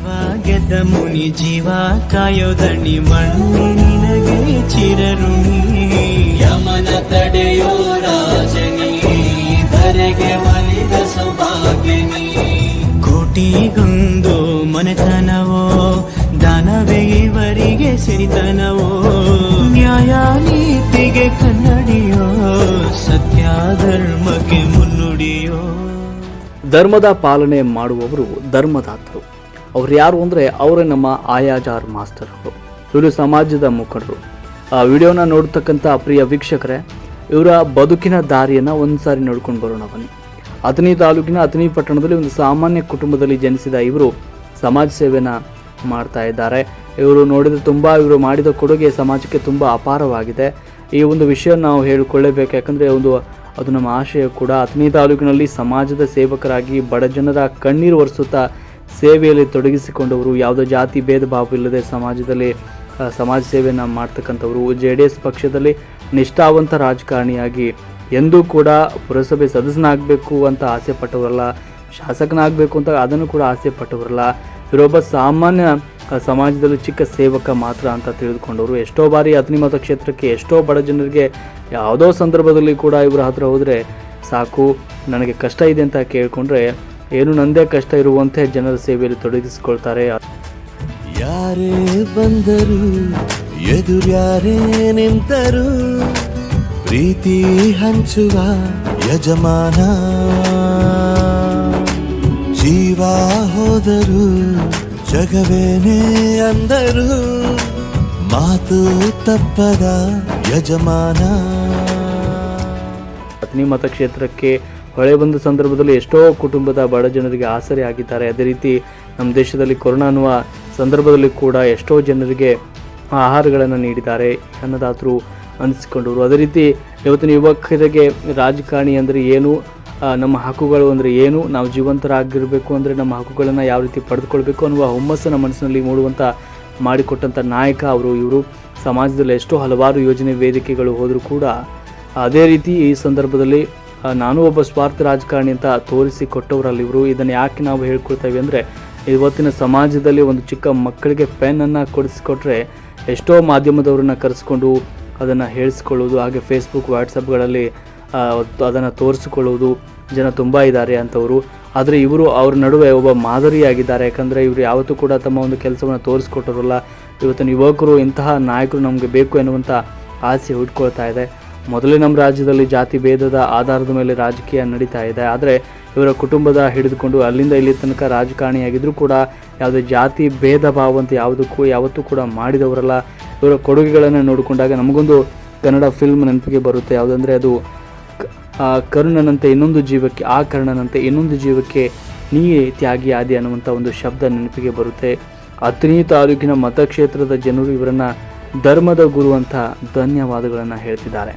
ಶಿವ ಗೆದ್ದ ಮುನಿ ಜೀವ ಕಾಯೋದಣಿ ಮಣ್ಣು ನಿನಗೆ ಚಿರಋಣಿ ಯಮನ ತಡೆಯೋ ರಾಜನಿ ಧರೆಗೆ ಒಲಿದ ಸೌಭಾಗ್ಯನಿ ಕೋಟಿಗೊಂದು ಮನೆತನವೋ ದಾನವೇ ಇವರಿಗೆ ಸಿರಿತನವೋ ನ್ಯಾಯ ನೀತಿಗೆ ಕನ್ನಡಿಯೋ ಸತ್ಯ ಧರ್ಮಕ್ಕೆ ಮುನ್ನುಡಿಯೋ. ಧರ್ಮದ ಪಾಲನೆ ಮಾಡುವವರು ಧರ್ಮದಾತರು. ಅವ್ರು ಯಾರು ಅಂದರೆ ಅವರೇ ನಮ್ಮ ಆಯಾಜಾರ್ ಮಾಸ್ತರ್ಗಳು. ಇವರು ಸಮಾಜದ ಮುಖಂಡರು. ಆ ವಿಡಿಯೋನ ನೋಡ್ತಕ್ಕಂಥ ಪ್ರಿಯ ವೀಕ್ಷಕರೇ, ಇವರ ಬದುಕಿನ ದಾರಿಯನ್ನು ಒಂದು ಸಾರಿ ನೋಡ್ಕೊಂಡು ಬರೋಣ ಬನ್ನಿ. ಅಥಣಿ ತಾಲೂಕಿನ ಅಥಣಿ ಪಟ್ಟಣದಲ್ಲಿ ಒಂದು ಸಾಮಾನ್ಯ ಕುಟುಂಬದಲ್ಲಿ ಜನಿಸಿದ ಇವರು ಸಮಾಜ ಸೇವೆನ ಮಾಡ್ತಾ ಇದ್ದಾರೆ. ಇವರು ನೋಡಿದ ಇವರು ಮಾಡಿದ ಕೊಡುಗೆ ಸಮಾಜಕ್ಕೆ ತುಂಬ ಅಪಾರವಾಗಿದೆ. ಈ ಒಂದು ವಿಷಯ ನಾವು ಹೇಳಿಕೊಳ್ಳೇಬೇಕು, ಯಾಕಂದರೆ ಅದು ನಮ್ಮ ಆಶಯ ಕೂಡ. ಅಥಣಿ ತಾಲೂಕಿನಲ್ಲಿ ಸಮಾಜದ ಸೇವಕರಾಗಿ ಬಡ ಜನರ ಕಣ್ಣೀರು ಒರೆಸುತ್ತಾ ಸೇವೆಯಲ್ಲಿ ತೊಡಗಿಸಿಕೊಂಡವರು, ಯಾವುದೇ ಜಾತಿ ಭೇದ ಭಾವ ಇಲ್ಲದೆ ಸಮಾಜದಲ್ಲಿ ಸಮಾಜ ಸೇವೆಯನ್ನು ಮಾಡ್ತಕ್ಕಂಥವರು. JDS ಪಕ್ಷದಲ್ಲಿ ನಿಷ್ಠಾವಂತ ರಾಜಕಾರಣಿಯಾಗಿ ಎಂದೂ ಕೂಡ ಪುರಸಭೆ ಸದಸ್ಯನಾಗಬೇಕು ಅಂತ ಆಸೆ ಪಟ್ಟವರಲ್ಲ, ಶಾಸಕನಾಗಬೇಕು ಅಂತ ಅದನ್ನು ಕೂಡ ಆಸೆ ಪಟ್ಟವರಲ್ಲ. ಇವರೊಬ್ಬ ಸಾಮಾನ್ಯ ಸಮಾಜದಲ್ಲಿ ಚಿಕ್ಕ ಸೇವಕ ಮಾತ್ರ ಅಂತ ತಿಳಿದುಕೊಂಡವರು. ಎಷ್ಟೋ ಬಾರಿ ಅಥಣಿ ಮತಕ್ಷೇತ್ರಕ್ಕೆ ಎಷ್ಟೋ ಬಡ ಜನರಿಗೆ ಯಾವುದೋ ಸಂದರ್ಭದಲ್ಲಿ ಕೂಡ ಇವರ ಹತ್ರ ಹೋದರೆ ಸಾಕು, ನನಗೆ ಕಷ್ಟ ಇದೆ ಅಂತ ಕೇಳಿಕೊಂಡ್ರೆ ಏನು ನಂದೇ ಕಷ್ಟ ಇರುವಂತೆ ಜನರ ಸೇವೆಯಲ್ಲಿ ತೊಡಗಿಸಿಕೊಳ್ತಾರೆ. ಯಾರೇ ಬಂದರು ಎದುರ್ಯಾರೇ ನಿಂತರು ಪ್ರೀತಿ ಹಂಚುವ ಯಜಮಾನ, ಜೀವ ಹೋದರು ಜಗವೇನೇ ಅಂದರು ಮಾತು ತಪ್ಪದ ಯಜಮಾನ. ಅಥಣಿ ಮತಕ್ಷೇತ್ರಕ್ಕೆ ಹೊಳೆ ಬಂದ ಸಂದರ್ಭದಲ್ಲಿ ಎಷ್ಟೋ ಕುಟುಂಬದ ಬಡ ಜನರಿಗೆ ಆಸರೆ ಆಗಿದ್ದಾರೆ. ಅದೇ ರೀತಿ ನಮ್ಮ ದೇಶದಲ್ಲಿ ಕೊರೋನಾ ಅನ್ನುವ ಸಂದರ್ಭದಲ್ಲಿ ಕೂಡ ಎಷ್ಟೋ ಜನರಿಗೆ ಆಹಾರಗಳನ್ನು ನೀಡಿದ್ದಾರೆ, ಅನ್ನದಾತರು ಅನಿಸಿಕೊಂಡವರು. ಅದೇ ರೀತಿ ಇವತ್ತಿನ ಯುವಕರಿಗೆ ರಾಜಕಾರಣಿ ಅಂದರೆ ಏನು, ನಮ್ಮ ಹಕ್ಕುಗಳು ಅಂದರೆ ಏನು, ನಾವು ಜೀವಂತರಾಗಿರಬೇಕು ಅಂದರೆ ನಮ್ಮ ಹಕ್ಕುಗಳನ್ನು ಯಾವ ರೀತಿ ಪಡೆದುಕೊಳ್ಬೇಕು ಅನ್ನುವ ಹುಮ್ಮಸ್ಸನ್ನು ಮನಸ್ಸಿನಲ್ಲಿ ಮೂಡುವಂಥ ಮಾಡಿಕೊಟ್ಟಂಥ ನಾಯಕ ಅವರು. ಇವರು ಸಮಾಜದಲ್ಲಿ ಎಷ್ಟೋ ಹಲವಾರು ಯೋಜನೆ ವೇದಿಕೆಗಳು ಹೋದರೂ ಕೂಡ ಅದೇ ರೀತಿ ಈ ಸಂದರ್ಭದಲ್ಲಿ ನಾನು ಒಬ್ಬ ಸ್ವಾರ್ಥ ರಾಜಕಾರಣಿ ಅಂತ ತೋರಿಸಿಕೊಟ್ಟವರಲ್ಲಿ ಇವರು. ಇದನ್ನು ಯಾಕೆ ನಾವು ಹೇಳ್ಕೊಳ್ತೇವೆ ಅಂದರೆ, ಇವತ್ತಿನ ಸಮಾಜದಲ್ಲಿ ಒಂದು ಚಿಕ್ಕ ಮಕ್ಕಳಿಗೆ ಪೆನ್ನನ್ನು ಕೊಡಿಸಿಕೊಟ್ರೆ ಎಷ್ಟೋ ಮಾಧ್ಯಮದವ್ರನ್ನ ಕರೆಸ್ಕೊಂಡು ಅದನ್ನು ಹೇಳಿಸ್ಕೊಳ್ಳೋದು, ಹಾಗೆ ಫೇಸ್ಬುಕ್ ವಾಟ್ಸಪ್ಗಳಲ್ಲಿ ಅದನ್ನು ತೋರಿಸಿಕೊಳ್ಳುವುದು ಜನ ತುಂಬ ಇದ್ದಾರೆ ಅಂಥವರು. ಆದರೆ ಇವರು ಅವ್ರ ನಡುವೆ ಒಬ್ಬ ಮಾದರಿಯಾಗಿದ್ದಾರೆ. ಯಾಕಂದರೆ ಇವರು ಯಾವತ್ತೂ ಕೂಡ ತಮ್ಮ ಒಂದು ಕೆಲಸವನ್ನು ತೋರಿಸ್ಕೊಟ್ಟರಲ್ಲ. ಇವತ್ತಿನ ಯುವಕರು ಇಂತಹ ನಾಯಕರು ನಮಗೆ ಬೇಕು ಎನ್ನುವಂಥ ಆಸೆ ಹುಟ್ಕೊಳ್ತಾ ಇದೆ. ಮೊದಲೇ ನಮ್ಮ ರಾಜ್ಯದಲ್ಲಿ ಜಾತಿ ಭೇದದ ಆಧಾರದ ಮೇಲೆ ರಾಜಕೀಯ ನಡೀತಾ ಇದೆ. ಆದರೆ ಇವರ ಕುಟುಂಬದ ಹಿಡಿದುಕೊಂಡು ಅಲ್ಲಿಂದ ಇಲ್ಲಿ ತನಕ ರಾಜಕಾರಣಿಯಾಗಿದ್ದರೂ ಕೂಡ ಯಾವುದೇ ಜಾತಿ ಭೇದ ಭಾವ ಅಂತ ಯಾವತ್ತೂ ಕೂಡ ಮಾಡಿದವರಲ್ಲ. ಇವರ ಕೊಡುಗೆಗಳನ್ನು ನೋಡಿಕೊಂಡಾಗ ನಮಗೊಂದು ಕನ್ನಡ ಫಿಲ್ಮ್ ನೆನಪಿಗೆ ಬರುತ್ತೆ. ಯಾವುದಂದರೆ ಅದು ಕರ್ಣನಂತೆ ಇನ್ನೊಂದು ಜೀವಕ್ಕೆ ನೀ ತ್ಯಾಗಿ ಆದಿ ಅನ್ನುವಂಥ ಒಂದು ಶಬ್ದ ನೆನಪಿಗೆ ಬರುತ್ತೆ. ಅಥಣಿ ತಾಲೂಕಿನ ಮತಕ್ಷೇತ್ರದ ಜನರು ಇವರನ್ನು ಧರ್ಮದ ಗುರು ಅಂತ ಧನ್ಯವಾದಗಳನ್ನು ಹೇಳ್ತಿದ್ದಾರೆ.